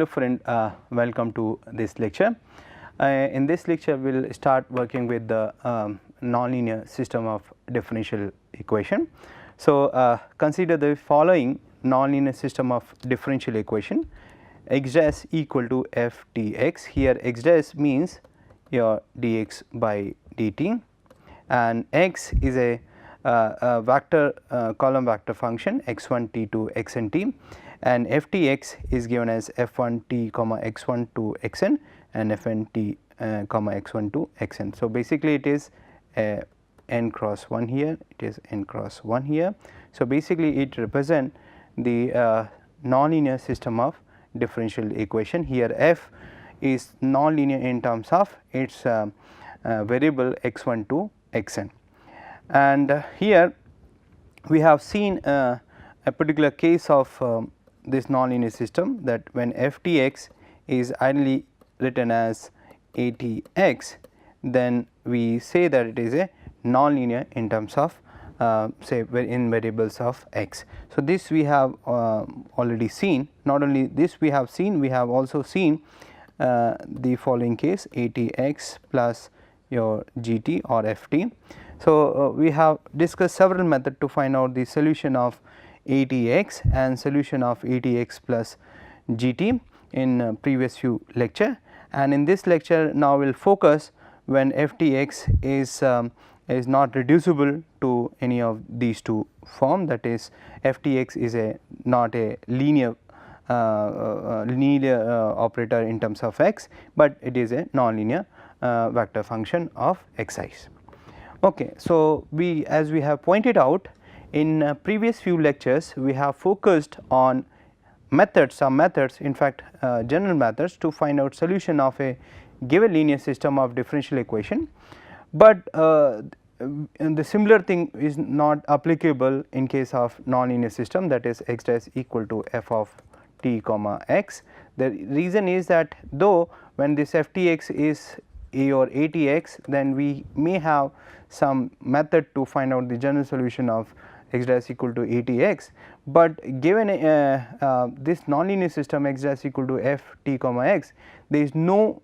Hello friend, welcome to this lecture. In this lecture we will start working with the nonlinear system of differential equation. So, consider the following nonlinear system of differential equation: x dash equal to f dx. Here x dash means your dx by dt, and x is a vector column vector function x1 t2 xn t, and f t x is given as f1 t comma x1 to xn and fn t comma x1 to xn. So, basically it is n cross 1 here, it is n cross 1 here. So, basically it represent the nonlinear system of differential equation. Here f is nonlinear in terms of its variable x1 to xn, and here we have seen a particular case of this nonlinear system, that when f t x is ideally written as a t x, then we say that it is a nonlinear in terms of say in variables of x. So, this we have already seen. Not only this we have seen, we have also seen the following case a t x plus your g t or f t. So, we have discussed several methods to find out the solution of a t x and solution of a t x plus g t in previous few lecture, and in this lecture now we will focus when f t x is not reducible to any of these two form, that is f t x is not a linear operator in terms of x, but it is a nonlinear vector function of xi's. Okay. So, as we have pointed out in previous few lectures, we have focused on some methods, in fact general methods to find out solution of a given linear system of differential equation, but the similar thing is not applicable in case of nonlinear system, that is x dash equal to f of t comma x. The reason is that though when this f t x is a or a t x, then we may have some method to find out the general solution of x dash equal to a t x, but given this nonlinear system x dash equal to f t comma x, there is no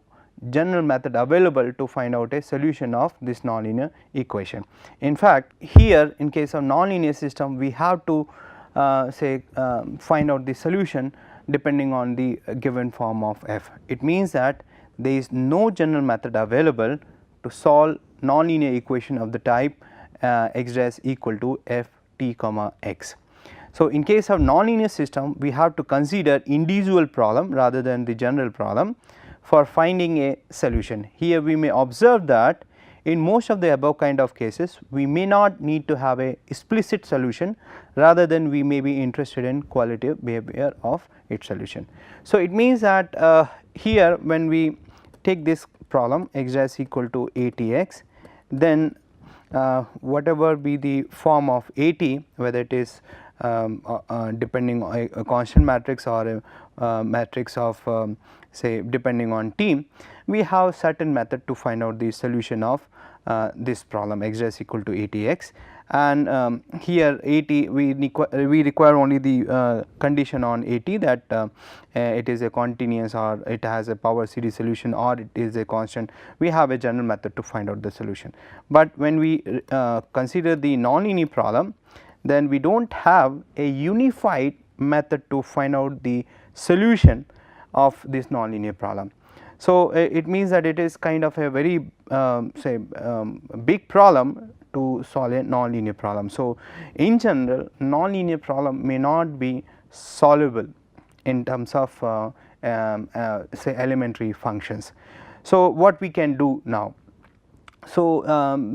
general method available to find out a solution of this nonlinear equation. In fact, here in case of nonlinear system we have to find out the solution depending on the given form of f. It means that there is no general method available to solve nonlinear equation of the type x dash equal to f t comma x. So, in case of nonlinear system we have to consider individual problem rather than the general problem for finding a solution. Here we may observe that in most of the above kind of cases we may not need to have a explicit solution, rather than we may be interested in qualitative behavior of its solution. So, it means that here when we take this problem x dash equal to a t x, then whatever be the form of a t, whether it is depending on a constant matrix or a matrix of say depending on t, we have certain method to find out the solution of this problem x dash equal to a t x, and here a t we require only the condition on a t, that it is a continuous or it has a power series solution or it is a constant. We have a general method to find out the solution, but when we consider the nonlinear problem, then we do not have a unified method to find out the solution of this nonlinear problem. So, it means that it is kind of a very big problem to solve a nonlinear problem. So, in general nonlinear problem may not be solvable in terms of say elementary functions. So, what we can do now? So,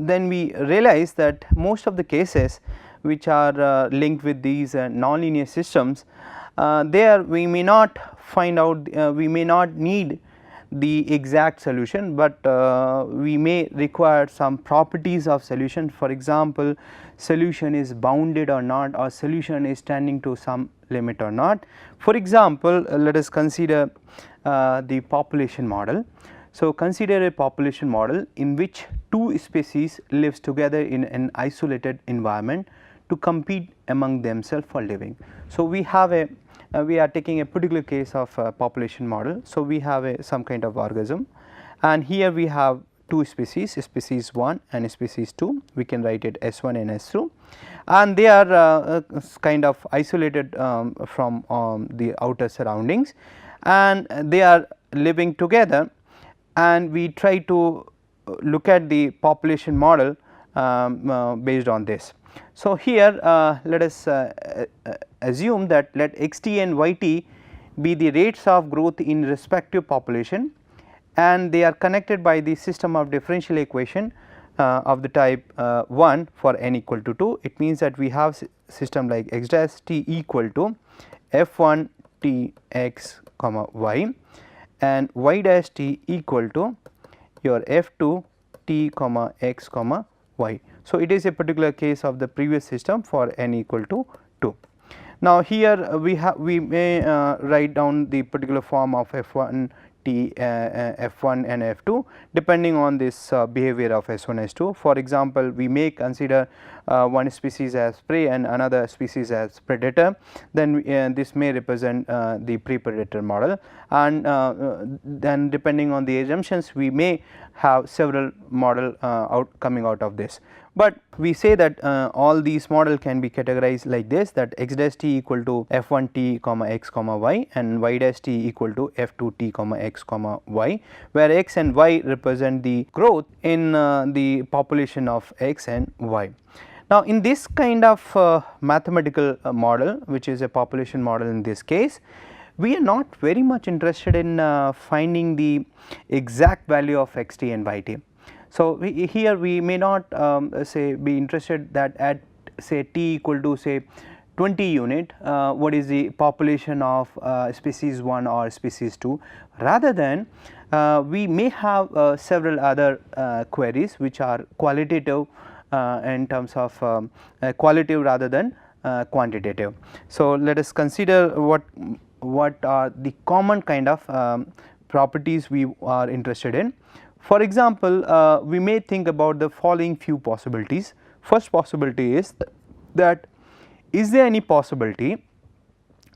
then we realize that most of the cases which are linked with these nonlinear systems, there we may not find out, we may not need the exact solution, but we may require some properties of solution. For example, solution is bounded or not, or solution is tending to some limit or not. For example, let us consider the population model. So, consider a population model in which two species lives together in an isolated environment to compete among themselves for living. So, we have a we are taking a particular case of population model. So, we have some kind of organism, and here we have two species, species 1 and species 2, we can write it S1 and S2, and they are kind of isolated from the outer surroundings, and they are living together, and we try to look at the population model based on this. So, here let us assume that let x t and y t be the rates of growth in respective population, and they are connected by the system of differential equation of the type 1 for n equal to 2. It means that we have system like x dash t equal to f 1 t x comma y and y dash t equal to your f 2 t comma x comma y. So, it is a particular case of the previous system for n equal to 2. Now, here we may write down the particular form of f 1 t f 1 and f 2 depending on this behavior of S 1 S 2. For example, we may consider one species as prey and another species as predator, then this may represent the pre-predator model, and then depending on the assumptions we may have several model coming out of this. But we say that all these model can be categorized like this, that x dash t equal to f 1 t comma x comma y and y dash t equal to f 2 t comma x comma y, where x and y represent the growth in the population of x and y. Now, in this kind of mathematical model, which is a population model in this case, we are not very much interested in finding the exact value of x t and y t. So, here we may not say be interested that at say t equal to say 20 unit what is the population of species 1 or species 2, rather than we may have several other queries which are qualitative in terms of qualitative rather than quantitative. So, let us consider what are the common kind of properties we are interested in. For example, we may think about the following few possibilities. First possibility is that is there any possibility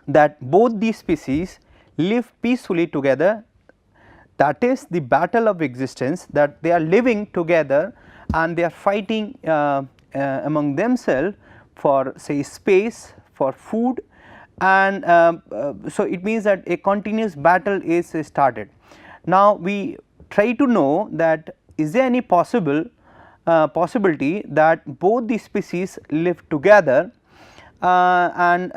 that both these species live peacefully together, that is the battle of existence, that they are living together and they are fighting among themselves for say space, for food, and so it means that a continuous battle is started. Now, we try to know that is there any possibility that both the species live together and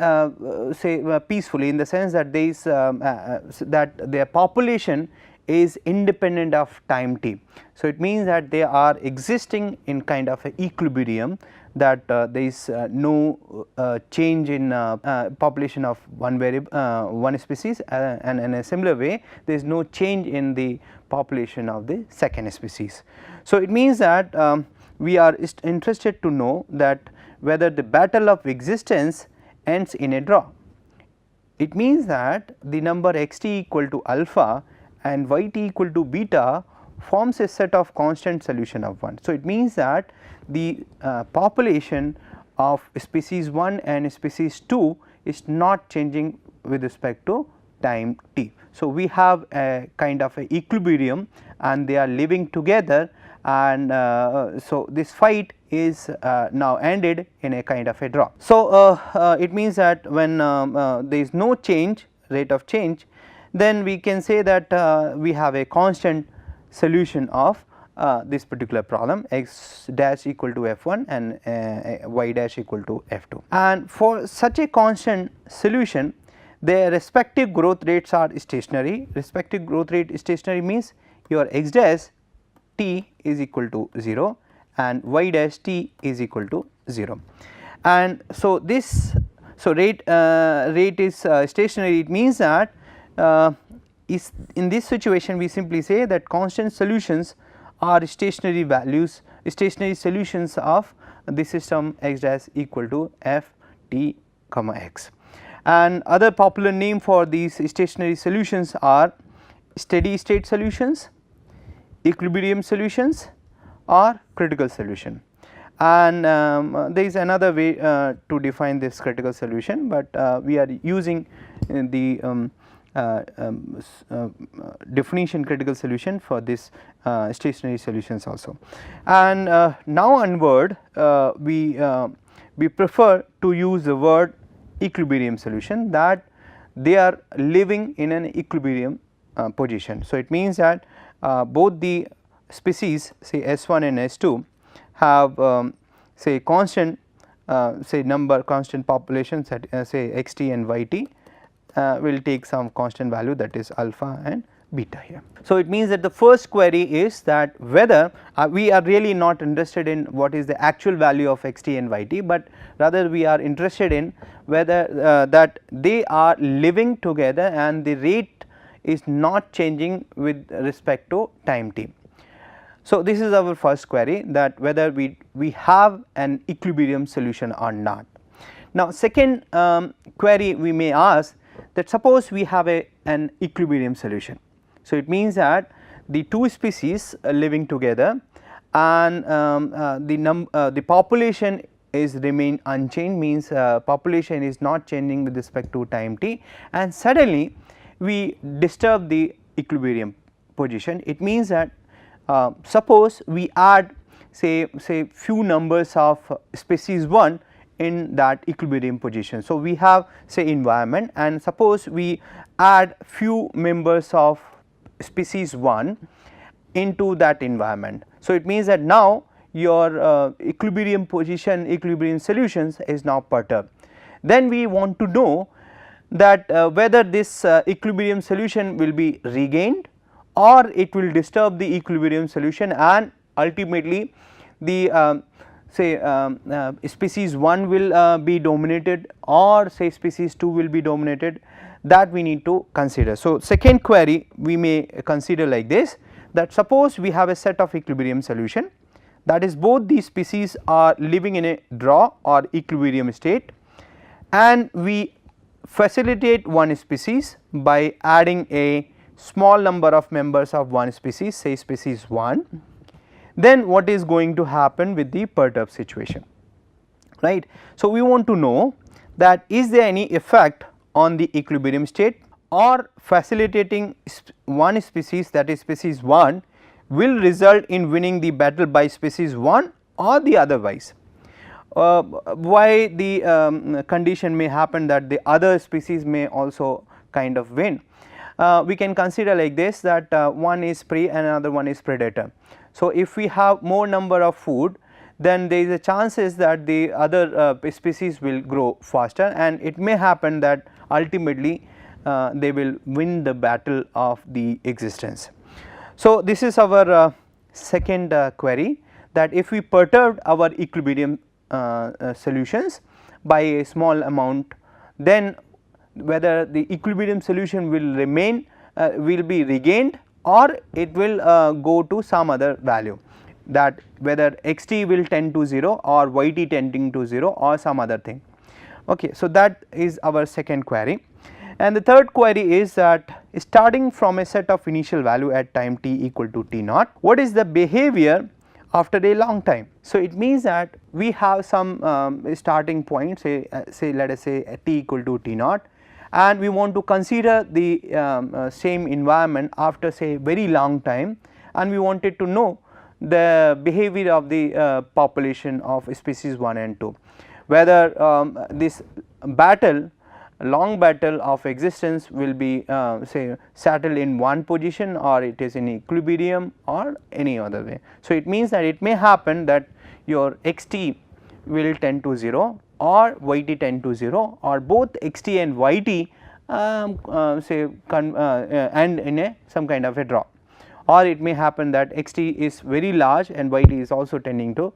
say peacefully, in the sense that there is that their population is independent of time t. So, it means that they are existing in kind of a equilibrium, that there is no change in population of one species, and in a similar way there is no change in the population of the second species. So, it means that we are interested to know that whether the battle of existence ends in a draw. It means that the number x t equal to alpha and y t equal to beta forms a set of constant solution of 1. So, it means that the population of species 1 and species 2 is not changing with respect to time t. So, we have a kind of a equilibrium and they are living together, and so this fight is now ended in a kind of a draw. So, it means that when there is no change, rate of change, then we can say that we have a constant solution of this particular problem, x dash equal to f 1 and y dash equal to f 2. And for such a constant solution, their respective growth rates are stationary. Respective growth rate stationary means your x dash t is equal to 0 and y dash t is equal to 0. And so, this rate is stationary. It means that is in this situation we simply say that constant solutions are stationary values, stationary solutions of the system x dash equal to f t comma x. And other popular name for these stationary solutions are steady state solutions, equilibrium solutions or critical solution. And there is another way to define this critical solution, but we are using the definition critical solution for this stationary solutions also. And now onward we prefer to use the word equilibrium solution, that they are living in an equilibrium position. So, it means that both the species say S1 and S2 have say constant say number constant populations at say xt and yt will take some constant value, that is alpha and beta here. So, it means that the first query is that whether we are really not interested in what is the actual value of xt and yt, but rather we are interested in whether that they are living together and the rate is not changing with respect to time t. So, this is our first query, that whether we have an equilibrium solution or not. Now, second query we may ask that suppose we have an equilibrium solution. So, it means that the two species living together and the population is remain unchanged, means population is not changing with respect to time t, and suddenly we disturb the equilibrium position. It means that suppose we add say few numbers of species 1 in that equilibrium position. So, we have say environment, and suppose we add few members of species 1 into that environment. So, it means that now your equilibrium position, equilibrium solutions is now perturbed. Then we want to know that whether this equilibrium solution will be regained or it will disturb the equilibrium solution, and ultimately the species 1 will be dominated or say species 2 will be dominated, that we need to consider. So, second query we may consider like this, that suppose we have a set of equilibrium solution, that is both these species are living in a draw or equilibrium state, and we facilitate one species by adding a small number of members of one species, say species 1, then what is going to happen with the perturbed situation, right. So, we want to know that is there any effect on the equilibrium state, or facilitating one species, that is species 1, will result in winning the battle by species 1 or the otherwise. Why the condition may happen that the other species may also kind of win. We can consider like this, that one is prey and another one is predator. So, if we have more number of food, then there is a chances that the other species will grow faster, and it may happen that ultimately they will win the battle of the existence. So, this is our second query, that if we perturb our equilibrium solutions by a small amount, then whether the equilibrium solution will remain will be regained or it will go to some other value, that whether xt will tend to 0 or yt tending to 0 or some other thing. Okay. So, that is our second query. And the third query is that starting from a set of initial value at time t equal to t naught, what is the behavior after a long time. So, it means that we have some starting point, say let us say t equal to t naught, and we want to consider the same environment after say very long time, and we wanted to know the behavior of the population of species 1 and 2, whether this battle long battle of existence will be say settled in one position or it is in equilibrium or any other way. So, it means that it may happen that your xt will tend to 0 or yt tend to 0, or both xt and yt say end in a some kind of a draw, or it may happen that xt is very large and yt is also tending to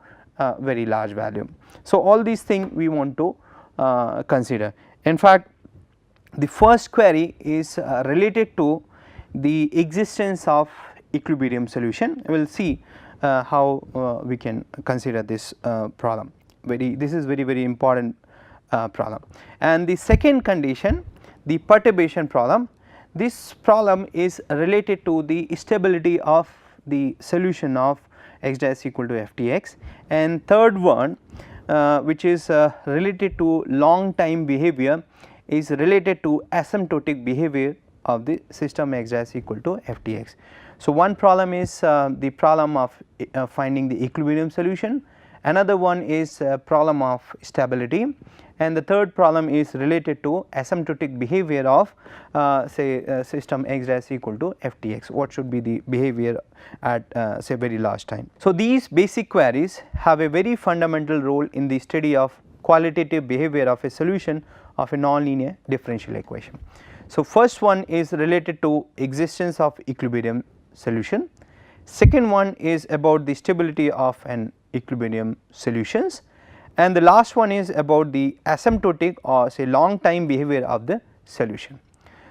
very large value. So, all these things we want to consider. In fact, the first query is related to the existence of equilibrium solution. We will see how we can consider this problem. This is very important problem. And the second condition, the perturbation problem, this problem is related to the stability of the solution of x dash equal to ftx, and third one which is related to long time behavior is related to asymptotic behavior of the system x dash equal to ftx. So, one problem is the problem of finding the equilibrium solution, another one is problem of stability, and the third problem is related to asymptotic behavior of say system x dash equal to ftx, what should be the behavior at say very last time. So, these basic queries have a very fundamental role in the study of qualitative behavior of a solution of a nonlinear differential equation. So, first one is related to existence of equilibrium solution, second one is about the stability of an equilibrium solutions, and the last one is about the asymptotic or say long time behavior of the solution.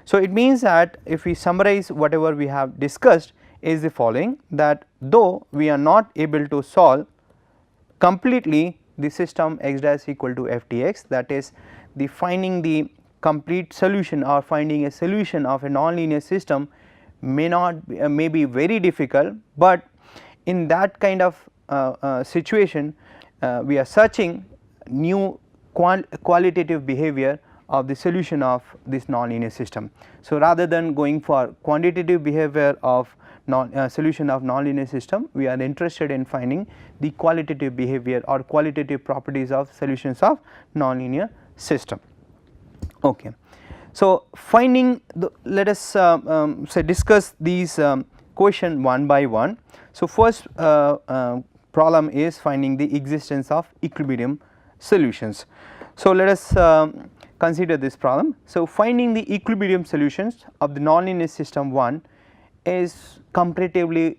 So, it means that if we summarize whatever we have discussed is the following, that though we are not able to solve completely the system x dash equal to ftx, that is the finding the complete solution or finding a solution of a nonlinear system may be very difficult, but in that kind of situation we are searching new qualitative behavior of the solution of this nonlinear system. So, rather than going for quantitative behavior of solution of nonlinear system, we are interested in finding the qualitative behavior or qualitative properties of solutions of nonlinear system. Okay. So, finding let us say discuss these question one by one. So, first problem is finding the existence of equilibrium solutions. So, let us consider this problem. So, finding the equilibrium solutions of the nonlinear system 1 is comparatively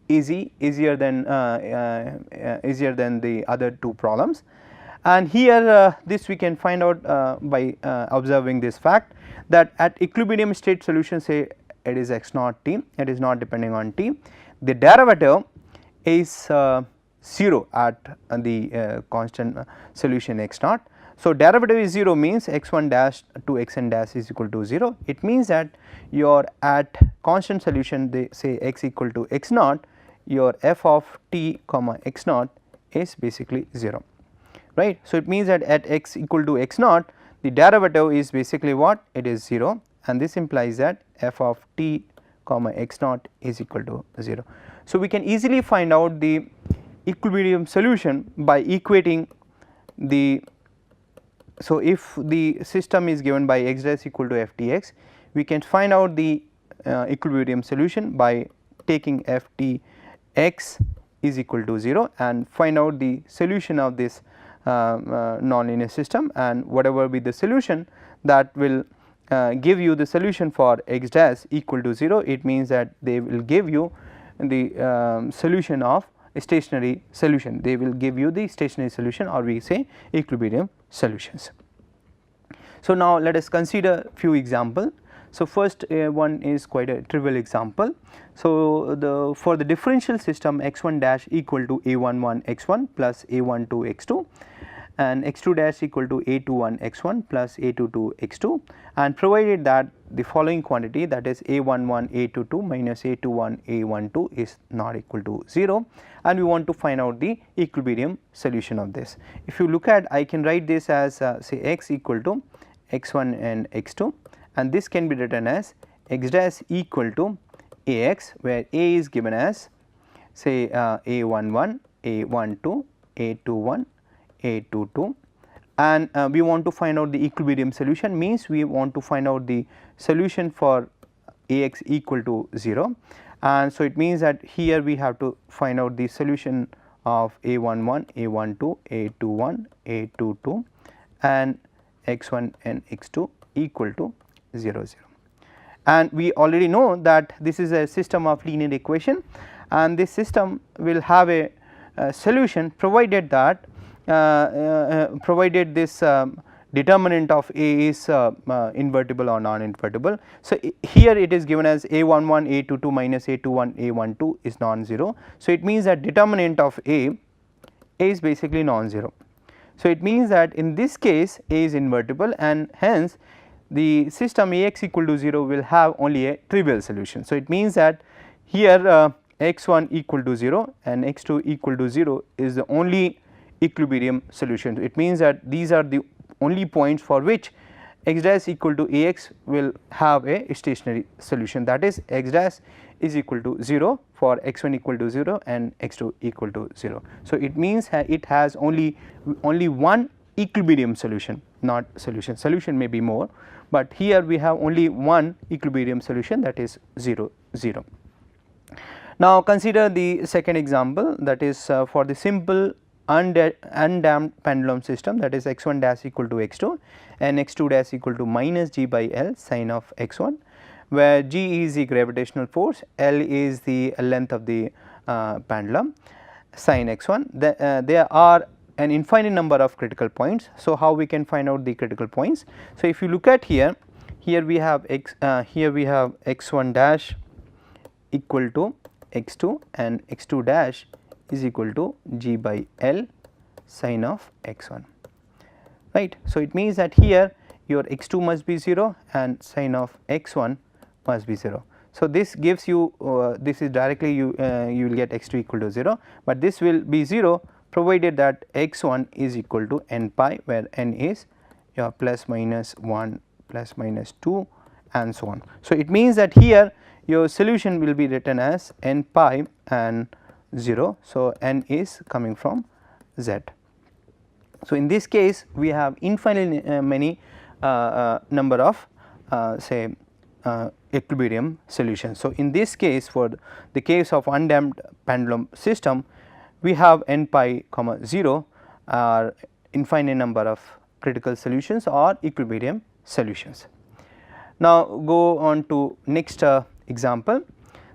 easier than the other two problems, and here this we can find out by observing this fact that at equilibrium state solution, say it is x naught t, it is not depending on t, the derivative is 0 at the constant solution x naught. So, derivative is 0 means x1 dash to xn dash is equal to 0. It means that your at constant solution, they say x equal to x naught, your f of t comma x naught is basically 0, right. So, it means that at x equal to x naught, the derivative is basically what, it is 0, and this implies that f of t comma x naught is equal to 0. So, we can easily find out the equilibrium solution by equating the. So, if the system is given by x dash equal to ftx, we can find out the equilibrium solution by taking ftx is equal to 0 and find out the solution of this nonlinear system, and whatever be the solution that will give you the solution for x dash equal to 0, it means that they will give you the solution of a stationary solution, they will give you the stationary solution, or we say equilibrium solutions. So, now let us consider few example. So, first one is quite a trivial example. So, for the differential system x1 dash equal to a11 x1 plus a12 x2 and x2 dash equal to a21 x1 plus a22 x2, and provided that the following quantity, that is a11 a22 minus a21 a12 is not equal to 0, and we want to find out the equilibrium solution of this. If you look at, I can write this as say x equal to x1 and x2, and this can be written as x dash equal to ax, where a is given as say a11 a12 a21 a22, and we want to find out the equilibrium solution, means we want to find out the solution for ax equal to 0, and so it means that here we have to find out the solution of a11 a12 a21 a22 and x1 and x2 equal to 0 0, and we already know that this is a system of linear equation, and this system will have a solution provided that provided this determinant of A is invertible or non-invertible. So, here it is given as a11 a22 minus a21 a12 is non-zero. So, it means that determinant of A is basically non-zero. So, it means that in this case A is invertible, and hence the system Ax equal to 0 will have only a trivial solution. So, it means that here x1 equal to 0 and x2 equal to 0 is the only equilibrium solution. It means that these are the only points for which x dash equal to Ax will have a stationary solution, that is x dash is equal to 0 for x1 equal to 0 and x2 equal to 0. So, it means it has only one equilibrium solution, not solution may be more, but here we have only one equilibrium solution, that is 0 0. Now, consider the second example, that is for the simple undamped pendulum system, that is x1 dash equal to x2 and x2 dash equal to minus g by L sin of x1, where g is the gravitational force, L is the length of the pendulum, sin x1. There are an infinite number of critical points. So, how we can find out the critical points? So, if you look at here we have x1 dash equal to x2 and x2 dash is equal to g by L sin of x1, right. So, it means that here your x2 must be 0 and sin of x1 must be 0. So, this gives you this is directly you will get x2 equal to 0, but this will be 0 provided that x1 is equal to n pi, where n is your plus minus 1 plus minus 2 and so on. So, it means that here your solution will be written as n pi and 0. So, n is coming from z. So, in this case we have infinitely many number of say equilibrium solutions. So, in this case, for the case of undamped pendulum system, we have n pi comma 0 are infinite number of critical solutions or equilibrium solutions. Now, go on to next example,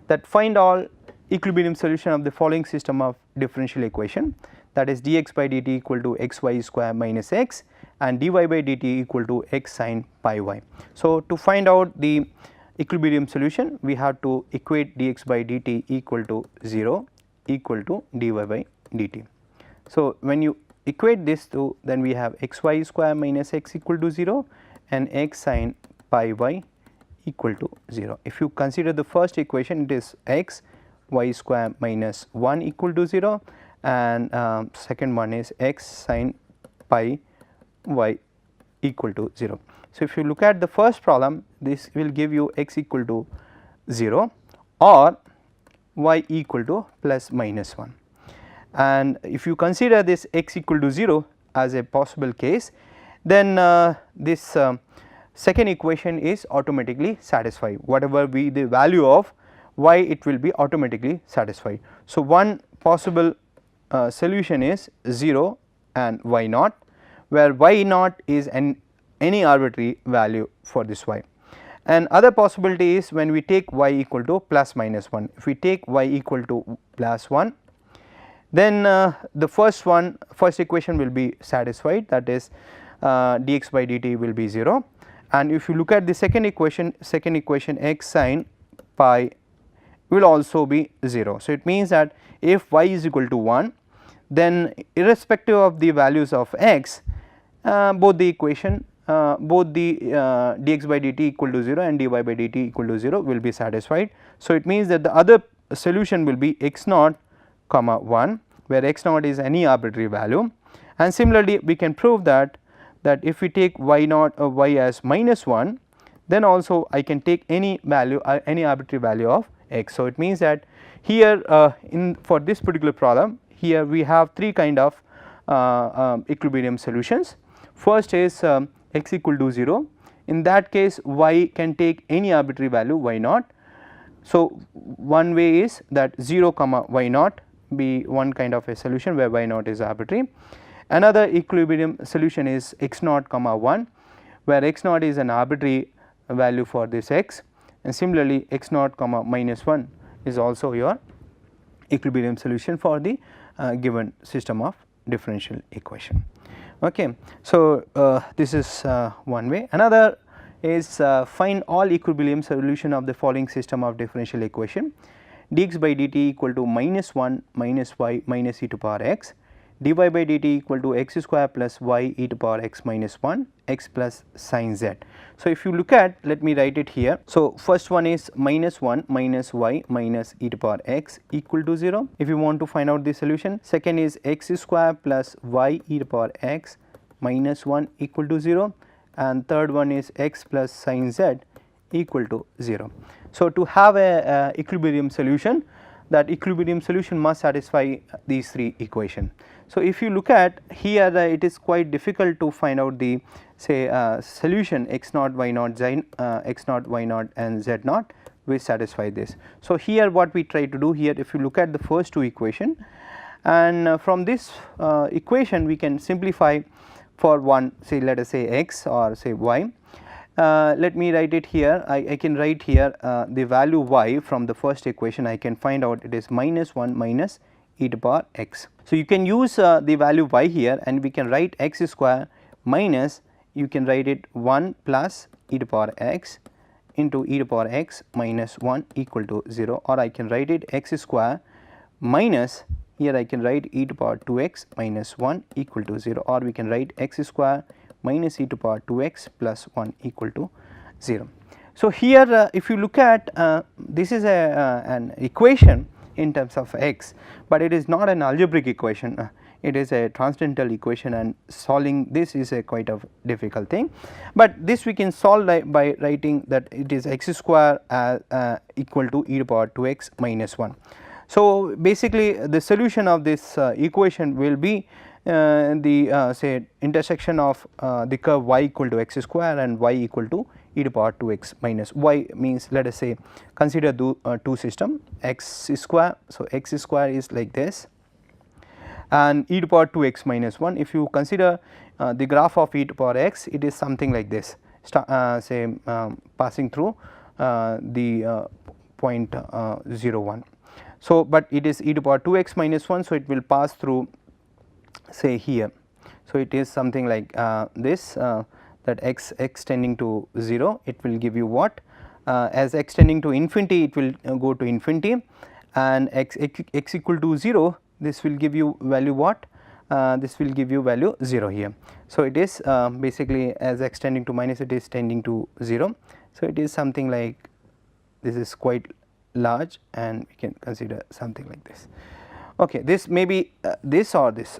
that find all equilibrium solution of the following system of differential equation, that is dx by dt equal to xy square minus x and dy by dt equal to x sin pi y. So, to find out the equilibrium solution, we have to equate dx by dt equal to 0 equal to dy by dt. So, when you equate this to, then we have xy square minus x equal to 0 and x sin pi y equal to 0. If you consider the first equation, it is x y square minus 1 equal to 0 and second one is x sin pi y equal to 0. So, if you look at the first problem, this will give you x equal to 0 or y equal to plus minus 1, and if you consider this x equal to 0 as a possible case, then this second equation is automatically satisfied, whatever be the value of y, it will be automatically satisfied. So, one possible solution is 0 and y naught, where y naught is any arbitrary value for this y, and other possibility is when we take y equal to plus minus 1. If we take y equal to plus 1, then the first equation will be satisfied, that is dx by dt will be 0, and if you look at the second equation x sin pi will also be 0. So, it means that if y is equal to 1, then irrespective of the values of x, both the equation both the dx by dt equal to 0 and dy by dt equal to 0 will be satisfied. So, it means that the other solution will be x naught comma 1, where x naught is any arbitrary value, and similarly we can prove that if we take y naught y as minus 1, then also I can take any value any arbitrary value of x. So, it means that here for this particular problem, here we have three kind of equilibrium solutions. First is x equal to 0, in that case y can take any arbitrary value y naught. So, one way is that 0 comma y naught be one kind of a solution where y naught is arbitrary. Another equilibrium solution is x naught comma 1, where x naught is an arbitrary value for this x, and similarly x naught comma minus 1 is also your equilibrium solution for the given system of differential equation. Okay. So, this is one way. Another is find all equilibrium solution of the following system of differential equation: dx by dt equal to minus 1 minus y minus e to power x, dy by dt equal to x square plus y e to power x minus 1 x plus sin z. So, if you look at, let me write it here. So, first one is minus 1 minus y minus e to power x equal to 0 if you want to find out the solution. Second is x square plus y e to power x minus 1 equal to 0, and third one is x plus sin z equal to 0. So, to have a equilibrium solution, that equilibrium solution must satisfy these three equations. So, if you look at here, it is quite difficult to find out the say solution x naught y naught z x naught y naught and z naught which satisfy this. So, here what we try to do here, if you look at the first two equation, and from this equation we can simplify for one, say let us say x or say y. Let me write it here. I can write here the value y from the first equation. I can find out it is minus 1 minus e to power x. So, you can use the value y here, and we can write x square minus, you can write it 1 plus e to power x into e to power x minus 1 equal to 0, or I can write it x square minus, here I can write e to power 2x minus 1 equal to 0, or we can write x square minus e to power 2x plus 1 equal to 0. So, here if you look at this is an equation in terms of x, but it is not an algebraic equation, it is a transcendental equation, and solving this is a quite a difficult thing, but this we can solve by writing that it is x square equal to e to power 2x minus 1. So, basically the solution of this equation will be the say intersection of the curve y equal to x square and y equal to e to power 2x minus, y means let us say consider two system x square. So, x square is like this and e to power 2x minus 1. If you consider the graph of e to power x, it is something like this, say passing through the point 0 1. So, but it is e to power 2x minus 1. So, it will pass through say here. So, it is something like this that x tending to 0, it will give you what, as x tending to infinity it will go to infinity, and x equal to 0, this will give you value what, this will give you value 0 here. So, it is basically as x tending to minus, it is tending to 0. So, it is something like this is quite large, and we can consider something like this. Okay, this may be this or this,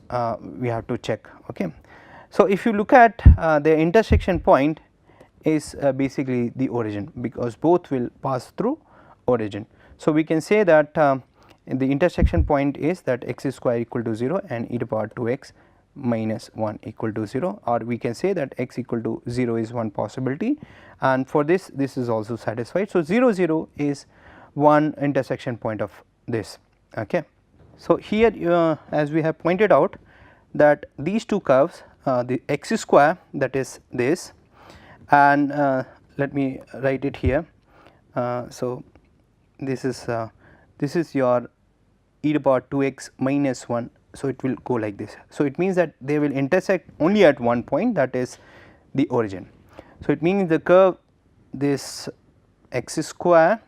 we have to check. Okay. So, if you look at the intersection point is basically the origin, because both will pass through origin. So, we can say that the intersection point is that x square equal to 0 and e to power 2x minus 1 equal to 0, or we can say that x equal to 0 is one possibility, and for this is also satisfied. So, 0 0 is one intersection point of this. Okay. So, here as we have pointed out that these two curves, the x square, that is this, and let me write it here. So, this is your e to power 2x minus 1. So, it will go like this. So, it means that they will intersect only at one point, that is the origin. So, it means the curve this x square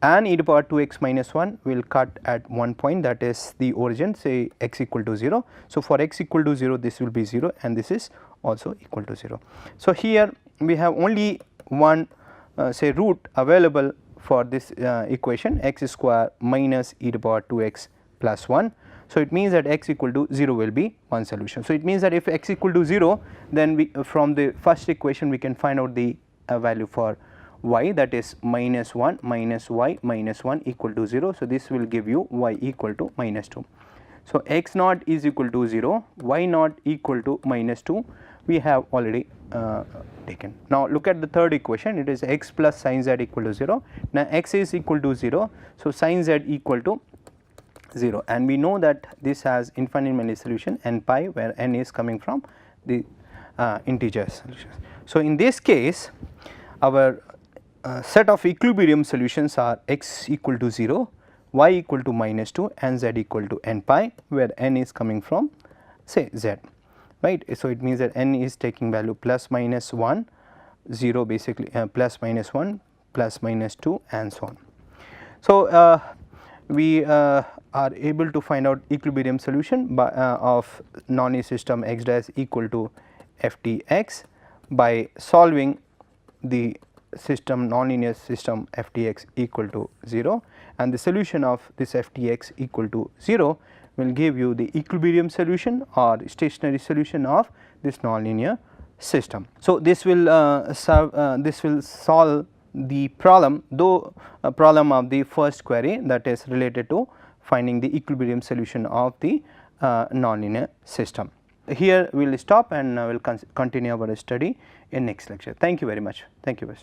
and e to power 2x minus 1 will cut at one point, that is the origin, say x equal to 0. So, for x equal to 0, this will be 0 and this is also equal to 0. So, here we have only one say root available for this equation, x square minus e to power 2x plus 1. So, it means that x equal to 0 will be one solution. So, it means that if x equal to 0, then we from the first equation we can find out the value for y, that is minus 1 minus y minus 1 equal to 0. So, this will give you y equal to minus 2. So, x naught is equal to 0, y naught equal to minus 2 we have already taken. Now, look at the third equation, it is x plus sin z equal to 0. Now, x is equal to 0. So, sin z equal to 0, and we know that this has infinite many solution n pi, where n is coming from the integer solutions. So, in this case our set of equilibrium solutions are x equal to 0, y equal to minus 2 and z equal to n pi, where n is coming from say z, right. So, it means that n is taking value plus minus 1, 0 basically plus minus 1, plus minus 2 and so on. So, we are able to find out equilibrium solution by, of nonlinear system x dash equal to f t x by solving the system nonlinear system f t x equal to 0, and the solution of this f t x equal to 0 will give you the equilibrium solution or stationary solution of this nonlinear system. So, this will solve the problem, though a problem of the first query, that is related to finding the equilibrium solution of the nonlinear system. Here we will stop and we will continue our study in next lecture. Thank you very much. Thank you.